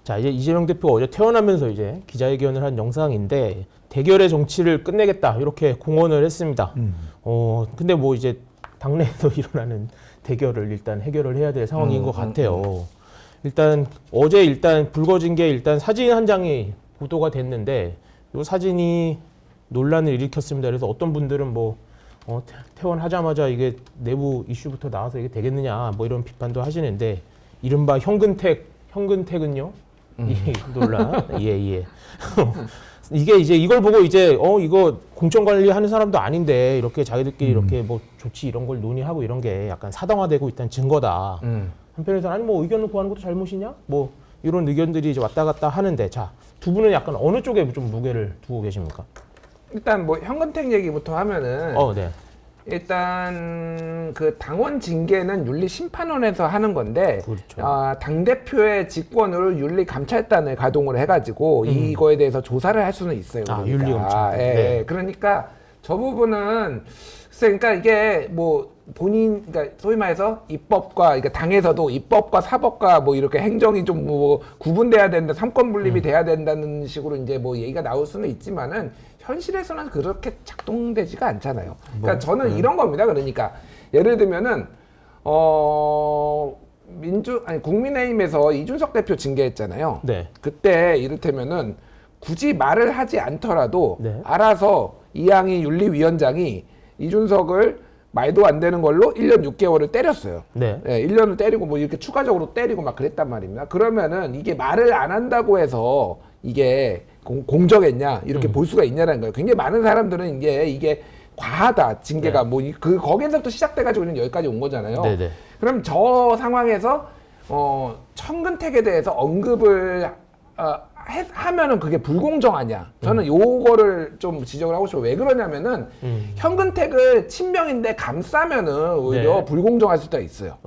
자, 이제 이재명 대표가 어제 퇴원하면서 이제 기자회견을 한 영상인데 대결의 정치를 끝내겠다 이렇게 공언을 했습니다. 근데 뭐 이제 당내에서 일어나는 대결을 일단 해결을 해야 될 상황인 것 같아요. 일단 어제 일단 불거진 게 일단 사진 한 장이 보도가 됐는데 이 사진이 논란을 일으켰습니다. 그래서 어떤 분들은 뭐 퇴원하자마자 이게 내부 이슈부터 나와서 이게 되겠느냐 뭐 이런 비판도 하시는데 이른바 현근택은요? 이 논란. 예. 이게 이제 이걸 보고 이제 이거 공천 관리하는 사람도 아닌데 이렇게 자기들끼리 이렇게 뭐 조치 이런 걸 논의하고 이런 게 약간 사당화되고 있다는 증거다. 한편에서는 아니 뭐 의견을 구하는 것도 잘못이냐? 뭐 이런 의견들이 이제 왔다 갔다 하는데 자, 두 분은 약간 어느 쪽에 좀 무게를 두고 계십니까? 일단 뭐 현근택 얘기부터 하면은 네. 일단 그 당원 징계는 윤리심판원에서 하는 건데 그렇죠. 당 대표의 직권으로 윤리감찰단을 가동을 해가지고 이거에 대해서 조사를 할 수는 있어요. 그러니까. 윤리감찰. 예, 네. 그러니까 저 부분은 글쎄, 그러니까 이게 뭐 그러니까 소위 말해서 입법과, 그러니까 당에서도 입법과 사법과 뭐 이렇게 행정이 좀 뭐 구분돼야 된다, 삼권 분립이 돼야 된다는 식으로 이제 뭐 얘기가 나올 수는 있지만은 현실에서는 그렇게 작동되지가 않잖아요. 그러니까 저는 이런 겁니다. 그러니까 예를 들면은 국민의힘에서 이준석 대표 징계했잖아요. 네. 그때 이를테면은 굳이 말을 하지 않더라도 네. 알아서 이항희 윤리위원장이 이준석을 말도 안 되는 걸로 1년 6개월을 때렸어요. 네. 1년을 때리고 뭐 이렇게 추가적으로 때리고 막 그랬단 말입니다. 그러면은 이게 말을 안 한다고 해서 이게 공정했냐 이렇게 볼 수가 있냐는 거예요. 굉장히 많은 사람들은 이게 과하다 징계가 네. 뭐 거기서부터 시작돼가지고 여기까지 온 거잖아요. 네네. 그럼 저 상황에서 천근택에 대해서 언급을 하면은 그게 불공정하냐? 저는 요거를 좀 지적을 하고 싶어요. 왜 그러냐면은 현근택을 친명인데 감싸면은 오히려 네. 불공정할 수도 있어요.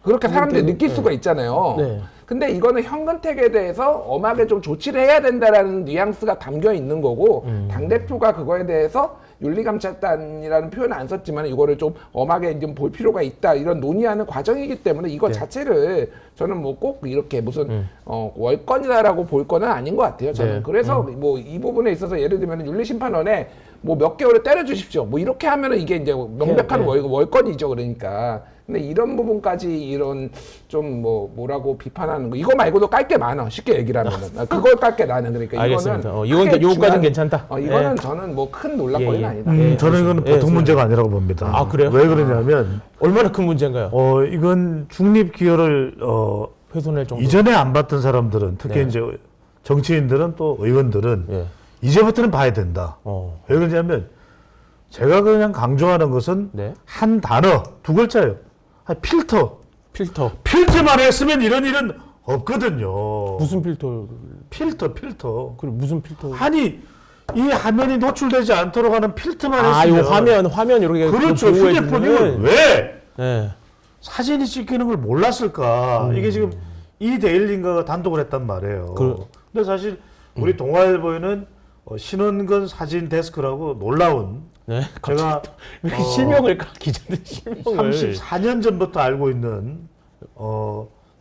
그렇게 사람들이 느낄 수가 있잖아요. 네. 근데 이거는 현근택에 대해서 엄하게 좀 조치를 해야 된다라는 뉘앙스가 담겨 있는 거고 당대표가 그거에 대해서 윤리감찰단이라는 표현을 안 썼지만 이거를 좀 엄하게 좀 볼 필요가 있다 이런 논의하는 과정이기 때문에 이거 자체를 저는 뭐 꼭 이렇게 무슨 월권이다라고 볼 거는 아닌 것 같아요. 저는 네. 그래서 뭐 이 부분에 있어서 예를 들면 윤리심판원에 뭐 몇 개월을 때려주십시오. 뭐 이렇게 하면은 이게 이제 명백한 네. 월권이죠. 그러니까. 근데 이런 부분까지 이런 좀 뭐라고 비판하는 거 이거 말고도 깔 게 많아. 쉽게 얘기를 하면은 그걸 깔게 나는 그러니까 알겠습니다. 이거는 이건 요거까지는 괜찮다. 이거는 예. 저는 뭐 큰 논란거리는 아니다. 저는 이거는 보통 문제가 아니라고 봅니다. 아, 그래요? 왜 그러냐면 얼마나 큰 문제인가요? 이건 중립 기여를 훼손할 정도. 이전에 안 봤던 사람들은 특히 네. 이제 정치인들은 또 의원들은 예. 이제부터는 봐야 된다. 왜 그러냐면 제가 그냥 강조하는 것은 네. 한 단어 두 글자예요. 필터. 필터. 필터만 했으면 이런 일은 없거든요. 무슨 필터? 필터. 그리고 무슨 필터? 아니 이 화면이 노출되지 않도록 하는 필터만 아, 했으면 요 화면 이렇게 그렇죠. 보호해 휴대폰 주면은 이걸 왜 네. 사진이 찍히는 걸 몰랐을까? 이게 지금 이 데일리인가가 단독을 했단 말이에요. 근데 사실 우리 동아일보에는 신원근 사진 데스크라고 놀라운 네. 제가 실명을 기자들 실명을 34년 전부터 알고 있는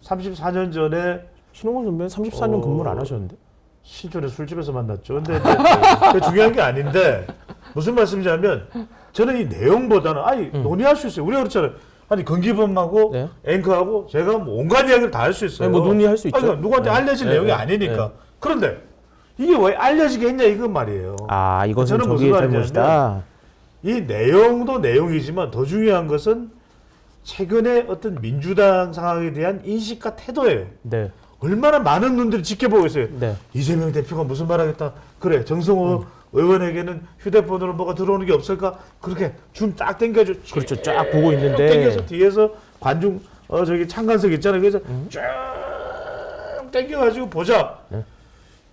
34년 전에 신홍원 선배는 34년 근무를 안 하셨는데? 신촌의 술집에서 만났죠. 근데 그게 중요한 게 아닌데 무슨 말씀이냐면 저는 이 내용보다는 논의할 수 있어요. 우리가 그렇잖아요. 아니 건기범하고 네. 앵커하고 제가 뭐 온갖 이야기를 다 할 수 있어요. 네, 뭐 논의할 수 있죠. 그러니까 누구한테 네. 알려질 네, 내용이 네. 아니니까. 그런데 이게 왜 알려지게 했냐 이건 말이에요. 아, 이것은 저는 저기의 무슨 잘못이다. 이 내용도 내용이지만 더 중요한 것은 최근에 어떤 민주당 상황에 대한 인식과 태도예요. 네. 얼마나 많은 눈들이 지켜보고 있어요. 네. 이재명 대표가 무슨 말 하겠다. 그래 정성호 의원에게는 휴대폰으로 뭐가 들어오는 게 없을까? 그렇게 줌 딱 당겨줘. 그렇죠. 쫙 보고 있는데. 당겨서 뒤에서 관중 저기 창간석 있잖아요. 그래서 쭉 당겨가지고 보자. 네.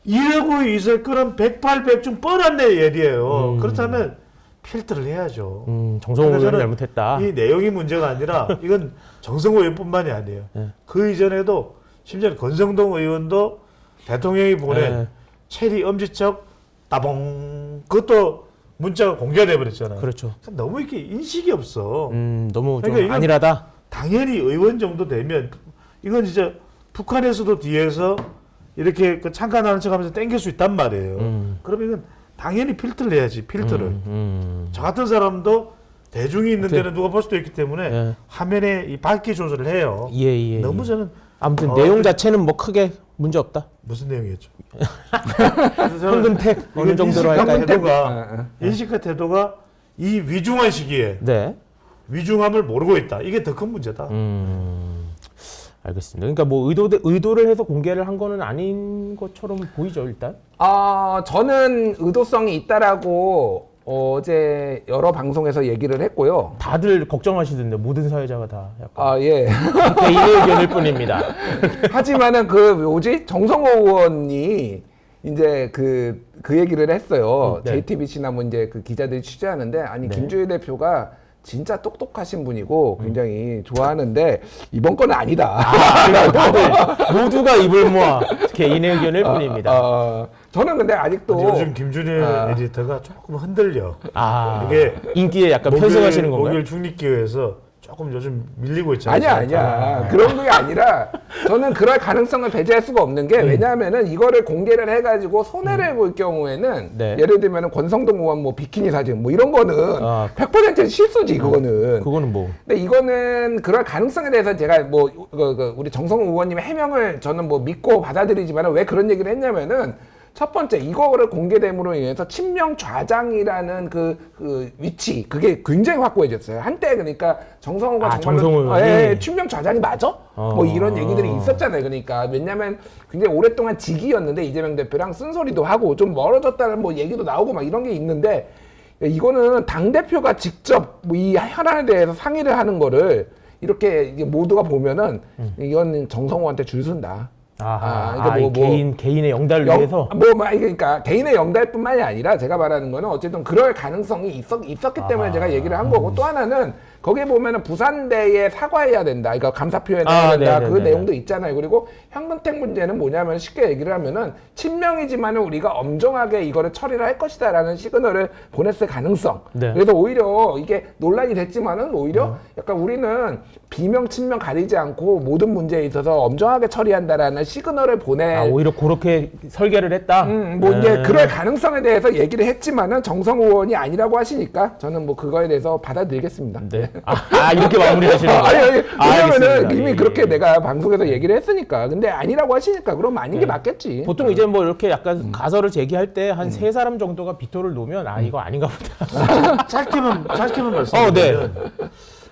이러고 있을 거는 108백중 뻔한 얘기예요. 그렇다면 필터를 해야죠. 정성호 의원이 저는 잘못했다. 이 내용이 문제가 아니라 이건 정성호 의원뿐만이 아니에요. 네. 그 이전에도 심지어 권성동 의원도 대통령이 보낸 네. 체리 엄지척 따봉 그것도 문자가 공개돼 버렸잖아요. 그렇죠. 너무 이렇게 인식이 없어. 너무 좀 그러니까 이건 안일하다. 당연히 의원 정도 되면 이건 진짜 북한에서도 뒤에서 이렇게 그 창간하는 척하면서 땡길 수 있단 말이에요. 그러면 이건 당연히 필터를 해야지 필터를. 저 같은 사람도 대중이 있는 데는 누가 볼 수도 있기 때문에 예. 화면에 이 밝기 조절을 해요. 예. 너무 저는 아무튼 내용 자체는 뭐 크게 문제 없다. 무슨 내용이었죠? 현근택 어느 정도로 할까요? 인식과 태도가 이 위중한 시기에 네. 위중함을 모르고 있다. 이게 더 큰 문제다. 알겠습니다. 그러니까 뭐 의도를 해서 공개를 한 거는 아닌 것처럼 보이죠, 일단. 저는 의도성이 있다라고 어제 여러 방송에서 얘기를 했고요. 다들 걱정하시던데 모든 사회자가 다 약간 예. 개인의 의견일 뿐입니다. 하지만은 정성호 의원이 이제 그 얘기를 했어요. 네. JTBC나 뭐 이제 그 기자들이 취재하는데 아니 네. 김주희 대표가 진짜 똑똑하신 분이고 굉장히 좋아하는데 이번 건은 아니다. 그냥 다들 모두가 입을 모아 개인의 의견일 뿐입니다. 저는 근데 아직도 요즘 김준일 에디터가 조금 흔들려. 이게 인기에 약간 편승하시는 건가요? 목요일 중립기회에서 조금 요즘 밀리고 있잖아요. 아니야. 그런 게 아니라 저는 그럴 가능성을 배제할 수가 없는 게 왜냐하면은 이거를 공개를 해가지고 손해를 볼 경우에는 네. 예를 들면은 권성동 의원 뭐 비키니 사진 뭐 이런 거는 100% 실수지 그거는. 그거는 뭐. 근데 이거는 그럴 가능성에 대해서 제가 뭐 우리 정성호 의원님의 해명을 저는 뭐 믿고 받아들이지만 왜 그런 얘기를 했냐면은 첫 번째 이거를 공개됨으로 인해서 친명 좌장이라는 그 위치 그게 굉장히 확고해졌어요. 한때 그러니까 정성호가 정말로 친명 좌장이 맞아? 뭐 이런 얘기들이 있었잖아요. 그러니까 왜냐면 굉장히 오랫동안 직이었는데 이재명 대표랑 쓴소리도 하고 좀 멀어졌다는 뭐 얘기도 나오고 막 이런 게 있는데 이거는 당 대표가 직접 뭐 이 현안에 대해서 상의를 하는 거를 이렇게 이게 모두가 보면은 이건 정성호한테 줄 쓴다. 그러니까 개인의 영달을 위해서 그러니까 개인의 영달뿐만이 아니라 제가 말하는 거는 어쨌든 그럴 가능성이 있었기 때문에 제가 얘기를 한 거고 또 하나는 거기에 보면은 부산대에 사과해야 된다. 그러니까 감사 표현해야 된다. 그 내용도 있잖아요. 그리고 현근택 문제는 뭐냐면 쉽게 얘기를 하면은 친명이지만은 우리가 엄정하게 이거를 처리를 할 것이다라는 시그널을 보냈을 가능성. 네. 그래서 오히려 이게 논란이 됐지만은 오히려 약간 우리는 비명 친명 가리지 않고 모든 문제에 있어서 엄정하게 처리한다라는 시그널을 오히려 그렇게 설계를 했다. 뭐 이제 그럴 가능성에 대해서 얘기를 했지만은 정성호 의원이 아니라고 하시니까 저는 뭐 그거에 대해서 받아들이겠습니다. 네. 이렇게 마무리하시는 거예요? 왜냐면은 이미 그렇게 내가 방송에서 얘기를 했으니까. 근데 아니라고 하시니까 그럼 아닌 게 맞겠지. 보통 이제 뭐 이렇게 약간 가설을 제기할 때 한 세 사람 정도가 비토를 놓으면 이거 아닌가 보다. 짧게만 말씀드리면 네.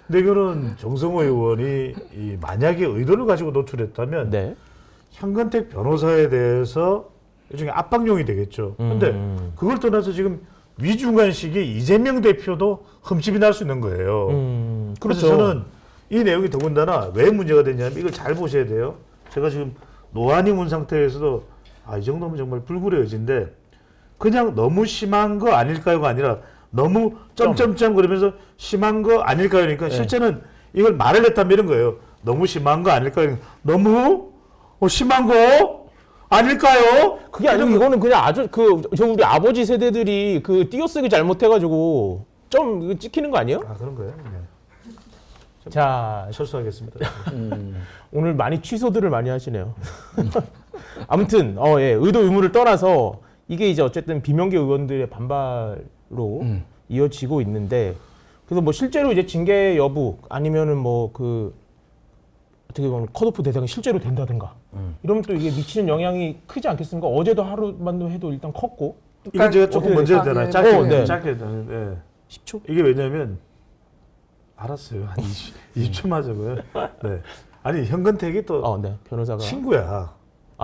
근데 이거는 정성호 의원이 만약에 의도를 가지고 노출했다면 네. 현근택 변호사에 대해서 일종의 압박용이 되겠죠. 근데 그걸 떠나서 지금 위중한 시기에 이재명 대표도 흠집이 날 수 있는 거예요. 그렇죠. 그래서 저는 이 내용이 더군다나 왜 문제가 됐냐면 이걸 잘 보셔야 돼요. 제가 지금 노안이 온 상태에서도 이 정도면 정말 불굴의 의지인데 그냥 너무 심한 거 아닐까요가 아니라 너무 점점점 그러면서 심한 거 아닐까요? 그러니까 실제는 이걸 말을 했다면 이런 거예요. 너무 심한 거 아닐까요? 너무 심한 거 아닐까요? 그게 아니고 이거는 그냥 아주 저 우리 아버지 세대들이 그 띄어쓰기 잘못해가지고 좀 찍히는 거 아니에요? 그런 거예요. 네. 자, 철수하겠습니다. 오늘 많이 취소들을 많이 하시네요. 아무튼 의도 의무를 떠나서 이게 이제 어쨌든 비명계 의원들의 반발로 이어지고 있는데 그래서 뭐 실제로 이제 징계 여부 아니면은 뭐 어떻게 보면 컷오프 대상이 실제로 된다든가 이러면 또 이게 미치는 영향이 크지 않겠습니까? 어제도 하루만 해도 일단 컸고 이건 제가 조금 먼저 해야 되나요? 짧게. 네. 10초? 이게 왜냐면 알았어요. 한 20초만 하자고요. 네. 아니 현근택이 또 변호사가 친구야.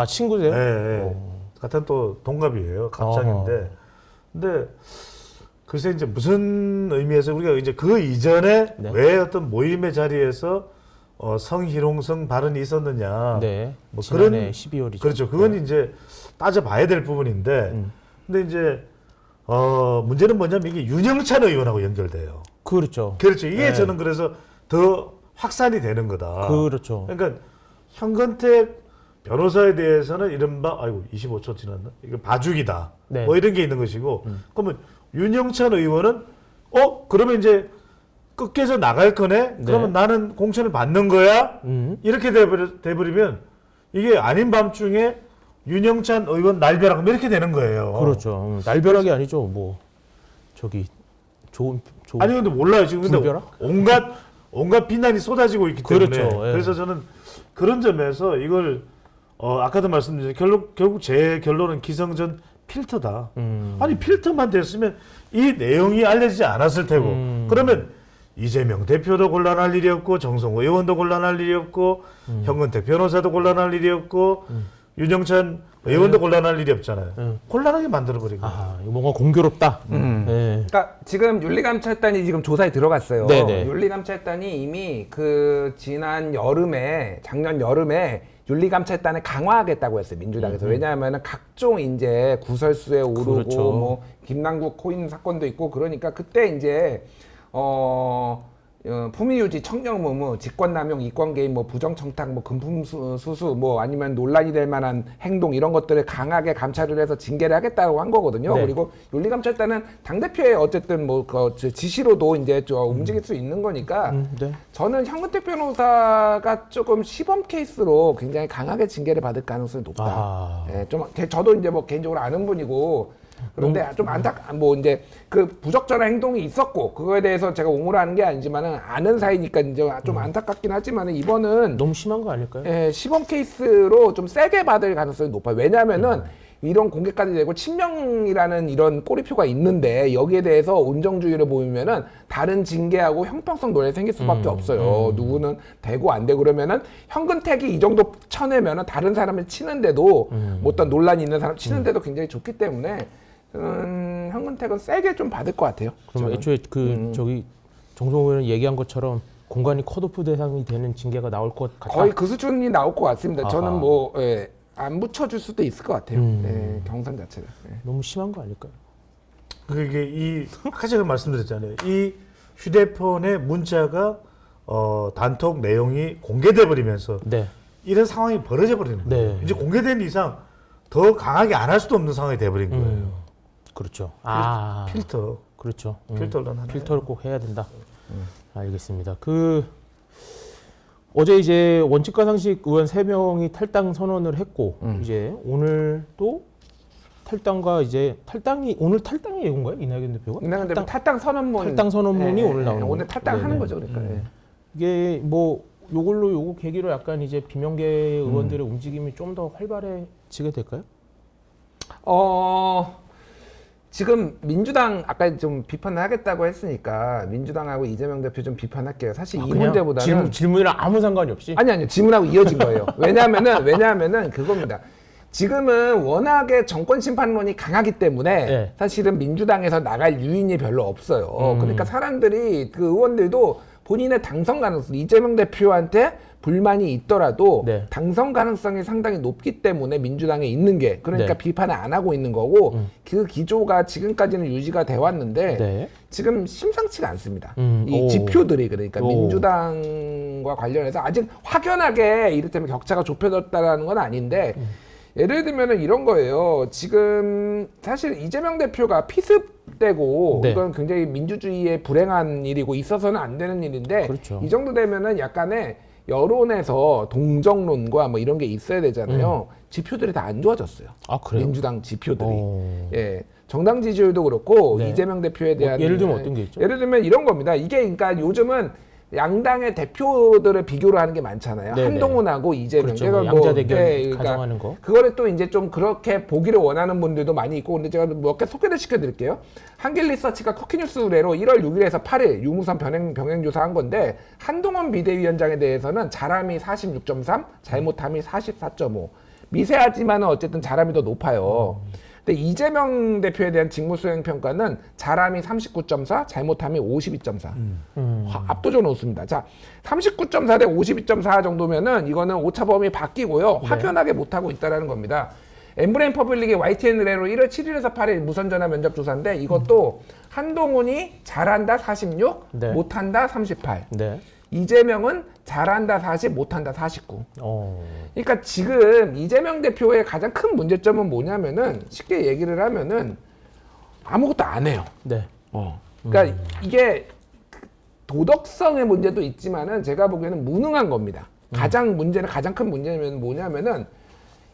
친구세요? 네. 같은 또 동갑이에요. 갑장인데. 근데 글쎄 이제 무슨 의미에서 우리가 이제 그 이전에 왜 어떤 모임의 자리에서 성희롱성 발언이 있었느냐. 네. 뭐 지난해 12월이죠. 그렇죠. 그건 이제 따져봐야 될 부분인데. 근데 이제 문제는 뭐냐면 이게 윤영찬 의원하고 연결돼요. 그렇죠. 이게 저는 그래서 더 확산이 되는 거다. 그렇죠. 그러니까 현근택 변호사에 대해서는 이른바 25초 지났나? 이거 봐주기다. 네. 뭐 이런 게 있는 것이고 그러면 윤영찬 의원은 그러면 이제 꺾여서 나갈 거네? 그러면 나는 공천을 받는 거야? 이렇게 돼버리면 이게 아닌 밤중에 윤영찬 의원 날벼락 뭐 이렇게 되는 거예요. 그렇죠. 날벼락이 아니죠. 뭐 저기 좋은 아니 근데 몰라요 지금 근데 불벼락? 온갖 비난이 쏟아지고 있기 때문에 그렇죠. 예. 그래서 저는 그런 점에서 이걸 아까도 말씀드린 결국 제 결론은 기성전 필터다. 아니 필터만 됐으면 이 내용이 알려지지 않았을 테고 그러면 이재명 대표도 곤란할 일이 없고 정성호 의원도 곤란할 일이 없고 현근택 변호사도 곤란할 일이 없고 윤영찬 의원도 곤란할 일이 없잖아요. 곤란하게 만들어버리고. 아, 이거 뭔가 공교롭다. 네. 그러니까 지금 윤리감찰단이 지금 조사에 들어갔어요. 네네. 윤리감찰단이 이미 그 지난 여름에 작년 여름에 윤리감찰단을 강화하겠다고 했어요 민주당에서. 왜냐하면은 각종 이제 구설수에 오르고 그렇죠. 뭐 김남국 코인 사건도 있고 그러니까 그때 이제 품위유지, 청정무무, 직권남용, 이권개입, 뭐 부정청탁, 뭐 금품수수, 뭐 아니면 논란이 될 만한 행동 이런 것들을 강하게 감찰을 해서 징계를 하겠다고 한 거거든요. 네. 그리고 윤리감찰단은 당 대표의 어쨌든 뭐 그 지시로도 이제 움직일 수 있는 거니까 네. 저는 현근택 변호사가 조금 시범 케이스로 굉장히 강하게 징계를 받을 가능성이 높다. 아. 예, 좀 저도 이제 뭐 개인적으로 아는 분이고. 그런데 좀 뭐 이제 그 부적절한 행동이 있었고 그거에 대해서 제가 옹호를 하는 게 아니지만은 아는 사이니까 이제 좀 안타깝긴 하지만은 이번은 너무 심한 거 아닐까요? 예, 시범 케이스로 좀 세게 받을 가능성이 높아요. 왜냐하면은 이런 공개까지 되고 친명이라는 이런 꼬리표가 있는데 여기에 대해서 온정주의를 보이면은 다른 징계하고 형평성 논란이 생길 수밖에 없어요. 누구는 되고 안 되고 그러면은 현근택이 이 정도 쳐내면은 다른 사람을 치는데도 뭐 어떤 논란이 있는 사람 치는데도 굉장히 좋기 때문에 저는 현근택은 세게 좀 받을 것 같아요. 그러면 애초에 그 저기 정성호 의원 얘기한 것처럼 공간이 컷오프 대상이 되는 징계가 나올 것 같다. 거의 그 수준이 나올 것 같습니다. 아하. 저는 뭐 안 붙여줄 수도 있을 것 같아요. 예, 경선 자체를. 예. 너무 심한 거 아닐까요? 그게 아까 제가 말씀드렸잖아요. 이 휴대폰의 문자가 단톡 내용이 공개돼 버리면서 네. 이런 상황이 벌어져 버리는 거예요. 네. 이제 공개된 이상 더 강하게 안 할 수도 없는 상황이 돼 버린 거예요. 그렇죠. 필터. 그렇죠. 필터를 하나 필터를 꼭 해야 된다. 알겠습니다. 어제 이제 원칙과 상식 의원 3명이 탈당 선언을 했고 이제 오늘 또 탈당과 이제 오늘 탈당이 예고인가요? 이낙연 대표가? 이낙연 대표 탈당 선언문. 탈당 선언문이 오늘 나오는 오늘 탈당하는 네네. 거죠, 그러니까. 예. 이게 뭐 요거 계기로 약간 이제 비명계 의원들의 움직임이 좀 더 활발해지게 될까요? 지금 민주당 아까 좀 비판을 하겠다고 했으니까 민주당하고 이재명 대표 좀 비판할게요. 사실 이 그냥 문제보다는 질문이랑 아무 상관이 없이 아니요 질문하고 이어진 거예요. 왜냐하면은 그겁니다. 지금은 워낙에 정권 심판론이 강하기 때문에 네. 사실은 민주당에서 나갈 유인이 별로 없어요. 그러니까 사람들이 그 의원들도 본인의 당선 가능성, 이재명 대표한테 불만이 있더라도 네. 당선 가능성이 상당히 높기 때문에 민주당에 있는 게 그러니까 네. 비판을 안 하고 있는 거고 그 기조가 지금까지는 유지가 돼 왔는데 네. 지금 심상치가 않습니다. 이 오. 지표들이 그러니까 오. 민주당과 관련해서 아직 확연하게 이를테면 격차가 좁혀졌다는 건 아닌데 예를 들면은 이런 거예요. 지금 사실 이재명 대표가 피습되고 네. 이건 굉장히 민주주의에 불행한 일이고 있어서는 안 되는 일인데 그렇죠. 이 정도 되면은 약간의 여론에서 동정론과 뭐 이런 게 있어야 되잖아요. 지표들이 다 안 좋아졌어요. 아 그래요? 민주당 지표들이. 오. 예. 정당 지지율도 그렇고 네. 이재명 대표에 대한 예를 들면 어떤 게 있죠? 예를 들면 이런 겁니다. 이게 그러니까 요즘은 양당의 대표들을 비교를 하는 게 많잖아요. 네네. 한동훈하고 이재명. 그렇죠. 제가 뭐 양자 대결 그러니까 가정하는 거. 그거를 또 이제 좀 그렇게 보기를 원하는 분들도 많이 있고 근데 제가 몇 개 소개를 시켜드릴게요. 한길리서치가 쿠키뉴스 의뢰로 1월 6일에서 8일 유무선 병행 조사한 건데 한동훈 비대위원장에 대해서는 잘함이 46.3, 잘못함이 44.5. 미세하지만 어쨌든 잘함이 더 높아요. 근데 이재명 대표에 대한 직무수행 평가는 잘함이 39.4, 잘못함이 52.4. 압도적으로 높습니다. 자, 39.4 대 52.4 정도면은 이거는 오차 범위 바뀌고요. 확연하게 못하고 있다는 겁니다. 엠브레인 퍼블릭의 YTN 의뢰로 1월 7일에서 8일 무선전화 면접 조사인데 이것도 한동훈이 잘한다 46, 네. 못한다 38. 네. 이재명은 잘한다 40, 못한다 49. 어. 그러니까 지금 이재명 대표의 가장 큰 문제점은 뭐냐면은 쉽게 얘기를 하면은 아무것도 안 해요. 네. 그러니까 이게 도덕성의 문제도 있지만은 제가 보기에는 무능한 겁니다. 가장 큰 문제는 뭐냐면은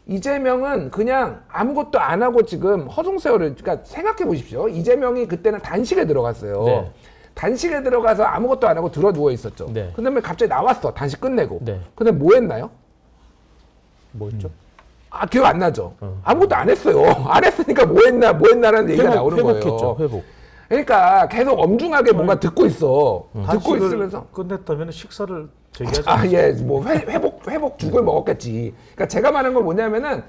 이재명은 그냥 아무것도 안 하고 지금 허송세월을, 그러니까 생각해 보십시오. 이재명이 그때는 단식에 들어갔어요. 네. 단식에 들어가서 아무것도 안 하고 들어 누워 있었죠. 네. 그다음에 갑자기 나왔어. 단식 끝내고. 네. 근데 뭐 했나요? 뭐였죠? 아, 기억 안 나죠? 아무것도 안 했어요. 안 했으니까 뭐 했나라는 얘기가 나오는 회복했죠. 거예요. 회복. 그러니까 계속 엄중하게 뭔가 듣고 있어. 듣고 단식을 있으면서. 끝냈다면 식사를 제기하지 아, 예, 뭐 회복 죽을 먹었겠지. 그러니까 제가 말하는 건 뭐냐면은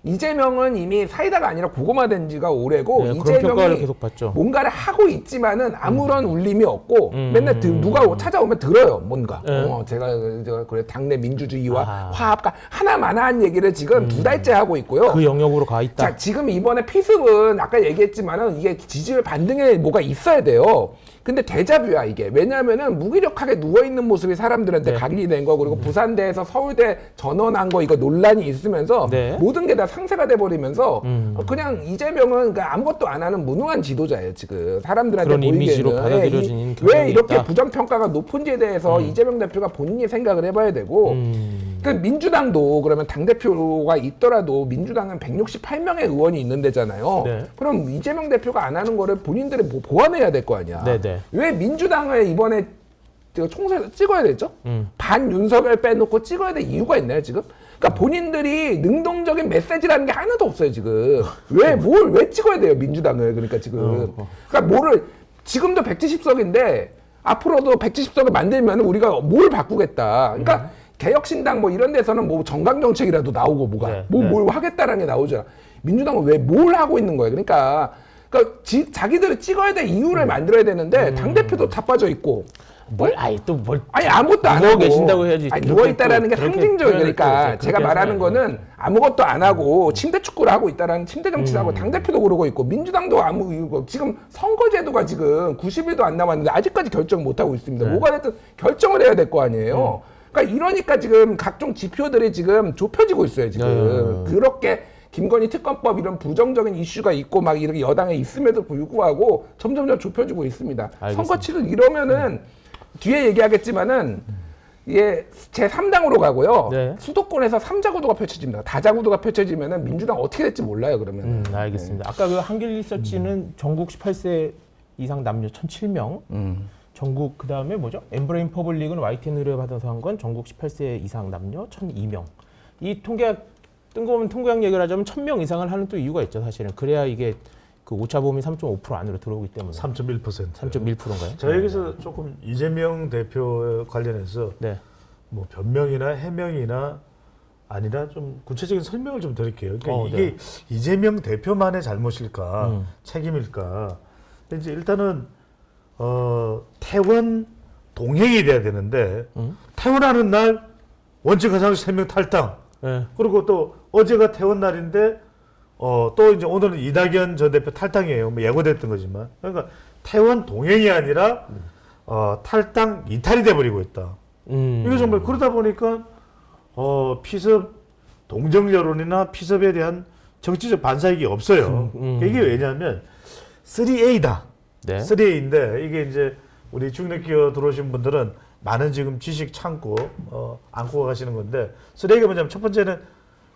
이재명은 이미 사이다가 아니라 고구마된 지가 오래고, 네, 그런 평가를 이재명이 계속 받죠. 뭔가를 하고 있지만은 아무런 울림이 없고 맨날 누가 찾아오면 들어요, 뭔가. 네. 제가 그래 당내 민주주의와 아. 화합과 하나만한 얘기를 지금 2달째 하고 있고요. 그 영역으로 가 있다. 자, 지금 이번에 피습은 아까 얘기했지만은 이게 지지율 반등에 뭐가 있어야 돼요. 근데 데자뷰야 이게. 왜냐하면은 무기력하게 누워있는 모습이 사람들한테 네. 각인이 된 거, 그리고 부산대에서 서울대 전원한 거 이거 논란이 있으면서 네. 모든 게 다 상쇄가 돼버리면서 그냥 이재명은 그냥 아무것도 안 하는 무능한 지도자예요 지금 사람들한테 그런 보이기에는. 이미지로 받아들여지는 왜 경향이 이렇게 있다. 부정평가가 높은지에 대해서 이재명 대표가 본인이 생각을 해봐야 되고, 그 민주당도 그러면 당대표가 있더라도 민주당은 168명의 의원이 있는 데잖아요. 네. 그럼 이재명 대표가 안 하는 거를 본인들이 뭐 보완해야 될 거 아니야. 네네. 왜 민주당을 이번에 총선에서 찍어야 되죠? 반 윤석열 빼놓고 찍어야 될 이유가 있나요 지금? 그러니까 본인들이 능동적인 메시지라는 게 하나도 없어요 지금. 왜 찍어야 돼요 민주당을? 그러니까 지금 그러니까 뭐를 지금도 170석인데 앞으로도 170석을 만들면 우리가 뭘 바꾸겠다. 그러니까 개혁신당 뭐 이런 데서는 뭐 정강정책이라도 나오고 뭐가 네, 뭘 하겠다라는 게 나오잖아. 민주당은 왜 뭘 하고 있는 거예요? 그러니까 자기들이 찍어야 될 이유를 만들어야 되는데 당대표도 다 빠져 있고. 아니 아무것도 안 누워 하고 계신다고 해야지. 아니, 그렇게 누워 있다라는 게 또 그렇게 상징적이니까. 표현을 그러니까 또 제가 그렇게 말하는 하시면 거는 아무것도 안 하고 침대 축구를 하고 있다라는 침대 정치를 하고 당대표도 그러고 있고 민주당도 지금 선거제도가 지금 90일도 안 남았는데 아직까지 결정 못 하고 있습니다. 뭐가 됐든 결정을 해야 될 거 아니에요. 그러니까 이러니까 지금 각종 지표들이 지금 좁혀지고 있어요 지금. 그렇게 김건희 특검법 이런 부정적인 이슈가 있고 막 이렇게 여당에 있음에도 불구하고 점점점 좁혀지고 있습니다. 알겠습니다. 선거 치를 이러면은 뒤에 얘기하겠지만은 이게 제 3당으로 가고요. 네. 수도권에서 3자구도가 펼쳐집니다. 다자구도가 펼쳐지면은 민주당 어떻게 될지 몰라요 그러면. 알겠습니다. 아까 그 한길 리서치는 전국 18세 이상 남녀 1,007명. 전국 그다음에 뭐죠? 엠브레인 퍼블릭은 YTN 의뢰받아서 한 건 전국 18세 이상 남녀 1,002명. 이 통계가 뜬금없는 통계학 얘기를 하자면 1,000명 이상을 하는 또 이유가 있죠, 사실은. 그래야 이게 그 오차범위 3.5% 안으로 들어오기 때문에. 3.1%. 3.1%인가요? 자, 여기서 조금 이재명 대표 관련해서 네. 뭐 변명이나 해명이나 아니라 좀 구체적인 설명을 좀 드릴게요. 그러니까 이게 네. 이재명 대표만의 잘못일까, 책임일까. 이제 일단은 퇴원 동행이 돼야 되는데 퇴원하는 날 원칙 가상식 3명 탈당. 네. 그리고 또 어제가 퇴원 날인데 또 이제 오늘은 이낙연 전 대표 탈당이에요. 뭐 예고됐던 거지만. 그러니까 퇴원 동행이 아니라 탈당 이탈이 돼버리고 있다. 이게 정말 그러다 보니까 피섭 동정 여론이나 피섭에 대한 정치적 반사이익이 없어요. 이게 왜냐하면 3A다. 네. 3A인데 이게 이제 우리 중립기업 들어오신 분들은 많은 지금 지식 창고 안고 가시는 건데 3A가 뭐냐면 첫 번째는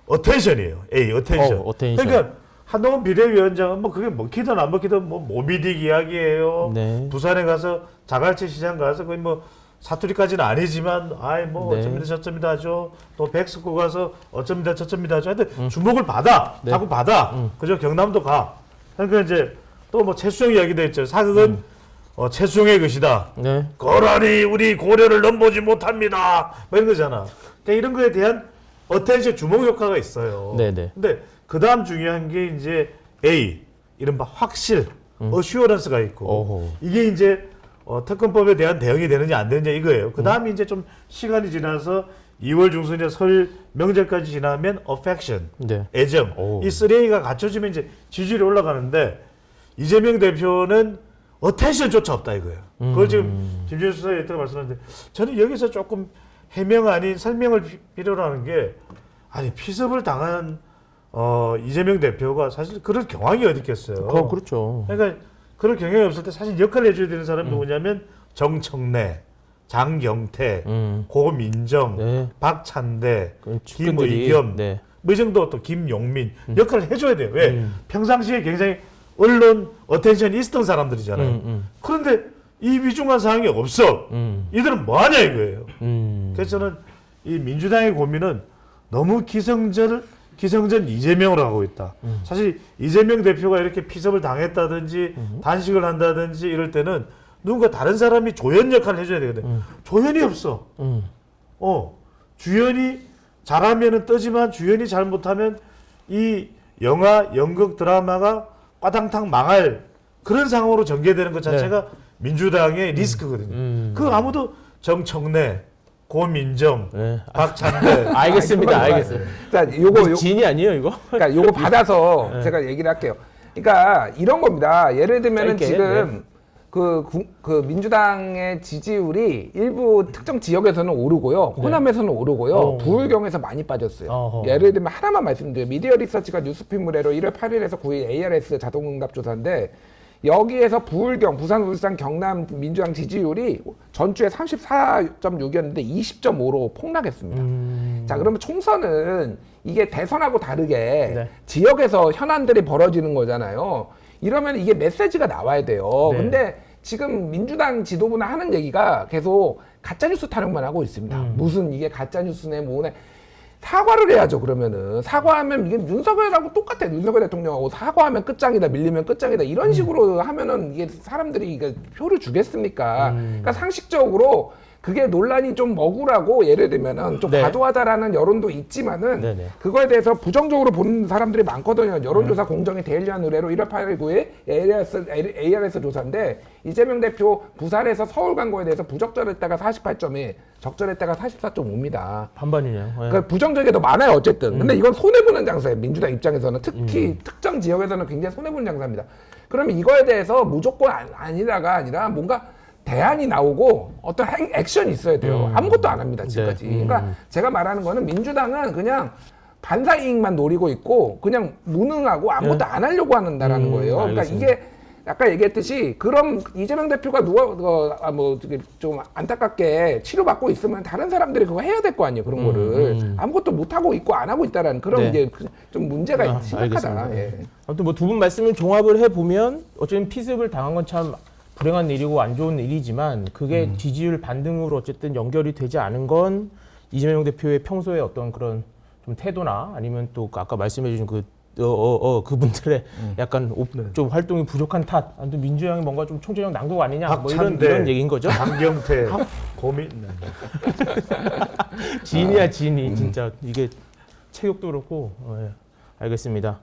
어텐션이에요. A, 어텐션. 어텐션. 그러니까 한동훈 비대위원장은 뭐 그게 먹히든 안 먹히든 뭐 모비딕 이야기예요. 네. 부산에 가서 자갈치 시장 가서 거의 뭐 사투리까지는 아니지만 아이 뭐 네. 어쩝니다 저쩝니다 하죠. 또 백스코 가서 어쩝니다 저쩝니다 하죠. 하여튼 주목을 받아. 네. 자꾸 받아. 그죠? 경남도 가. 그러니까 이제 또 뭐 최수정 이야기도 있죠. 사극은 최수정의 것이다. 네. 거란이 우리 고려를 넘보지 못합니다. 뭐 이런 거잖아. 그러니까 이런 거에 대한 어텐션 주목 효과가 있어요. 네네. 근데 그 다음 중요한 게 이제 A, 이른바 확실, 어슈어런스가 있고 어허. 이게 이제 특검법에 대한 대응이 되느냐 안 되느냐 이거예요. 그 다음에 이제 좀 시간이 지나서 2월 중순에 설 명절까지 지나면 affection, 네. 애정, 오. 이 3A가 갖춰지면 이제 지지율이 올라가는데 이재명 대표는 어텐션조차 없다 이거예요. 그걸 지금 김준수 수사에 있다가 말씀하셨는데 저는 여기서 조금 해명 아닌 설명을 필요로 하는 게 아니 피습을 당한 이재명 대표가 사실 그럴 경황이 어디 있겠어요. 그렇죠. 그러니까 그럴 경향이 없을 때 사실 역할을 해줘야 되는 사람이 누구냐면 정청래, 장경태, 고민정, 네. 박찬대, 그 측근들이, 김의겸 네. 뭐 이 정도 또 김용민 역할을 해줘야 돼요. 왜? 평상시에 굉장히 언론 어텐션이 있었던 사람들이잖아요. 그런데 이 위중한 사항이 없어. 이들은 뭐 하냐 이거예요. 그래서 저는 이 민주당의 고민은 너무 기성전 이재명으로 하고 있다. 사실 이재명 대표가 이렇게 피섭을 당했다든지 단식을 한다든지 이럴 때는 누군가 다른 사람이 조연 역할을 해줘야 되거든. 조연이 없어. 주연이 잘하면은 뜨지만 주연이 잘못하면 이 영화, 연극, 드라마가 과당탕 망할 그런 상황으로 전개되는 것 자체가 민주당의 리스크거든요. 그 아무도 정청래, 고민정, 네. 박찬대. 알겠습니다. 알겠어요. 자, 요거 진이 아니에요, 이거? 그러니까 요거 받아서 제가 얘기를 할게요. 그러니까 이런 겁니다. 예를 들면은 짧게, 지금 그 민주당의 지지율이 일부 특정 지역에서는 오르고요, 호남에서는 오르고요, 부울경에서 많이 빠졌어요. 어허. 예를 들면 하나만 말씀드려요. 미디어 리서치가 뉴스핀 무례로 1월 8일에서 9일 ARS 자동응답 조사인데 여기에서 부울경, 부산, 울산, 경남 민주당 지지율이 전주에 34.6이었는데 20.5로 폭락했습니다. 자, 그러면 총선은 이게 대선하고 다르게 네. 지역에서 현안들이 벌어지는 거잖아요. 이러면 이게 메시지가 나와야 돼요. 네. 근데 지금 민주당 지도부나 하는 얘기가 계속 가짜뉴스 타령만 하고 있습니다. 무슨 이게 가짜뉴스네 뭐네. 사과를 해야죠. 그러면은 사과하면 이게 윤석열하고 똑같아. 윤석열 대통령하고 사과하면 끝장이다, 밀리면 끝장이다 이런 식으로 하면은 이게 사람들이 이게 표를 주겠습니까? 그러니까 상식적으로 그게 논란이 좀 억울하고 예를 들면은 좀 네. 과도하다라는 여론도 있지만은 네네. 그거에 대해서 부정적으로 보는 사람들이 많거든요. 여론조사 공정이 되려는 의뢰로 1월 8일 9일 ARS 조사인데 이재명 대표 부산에서 서울 간 거에 대해서 부적절했다가 48.1, 적절했다가 44.5입니다. 반반이네요. 네. 그러니까 부정적이 더 많아요, 어쨌든. 근데 이건 손해보는 장사예요, 민주당 입장에서는. 특히 특정 지역에서는 굉장히 손해보는 장사입니다. 그러면 이거에 대해서 무조건 아니다가 아니라 뭔가 대안이 나오고 어떤 액션이 있어야 돼요. 아무것도 안 합니다, 지금까지. 네. 그러니까 제가 말하는 거는 민주당은 그냥 반사 이익만 노리고 있고 그냥 무능하고 아무것도 안 하려고 한다라는 거예요. 그러니까 알겠습니다. 이게 아까 얘기했듯이 그럼 이재명 대표가 좀 안타깝게 치료받고 있으면 다른 사람들이 그거 해야 될 거 아니에요, 그런 거를. 아무것도 못 하고 있고 안 하고 있다라는 그런 네. 이제 좀 문제가 심각하다. 알겠습니다. 예. 아무튼 뭐 두 분 말씀을 종합을 해보면 어쨌든 피습을 당한 건 참 불행한 일이고 안 좋은 일이지만 그게 지지율 반등으로 어쨌든 연결이 되지 않은 건 이재명 대표의 평소에 어떤 그런 좀 태도나 아니면 또 아까 말씀해주신 그분들의 약간 좀 활동이 부족한 탓, 아무튼 민주당이 뭔가 좀 총체적 난국 아니냐, 뭐 이런 얘기인 거죠. 강경태, 고민. 진이야 진이 진짜 이게 체격도 그렇고. 예. 알겠습니다.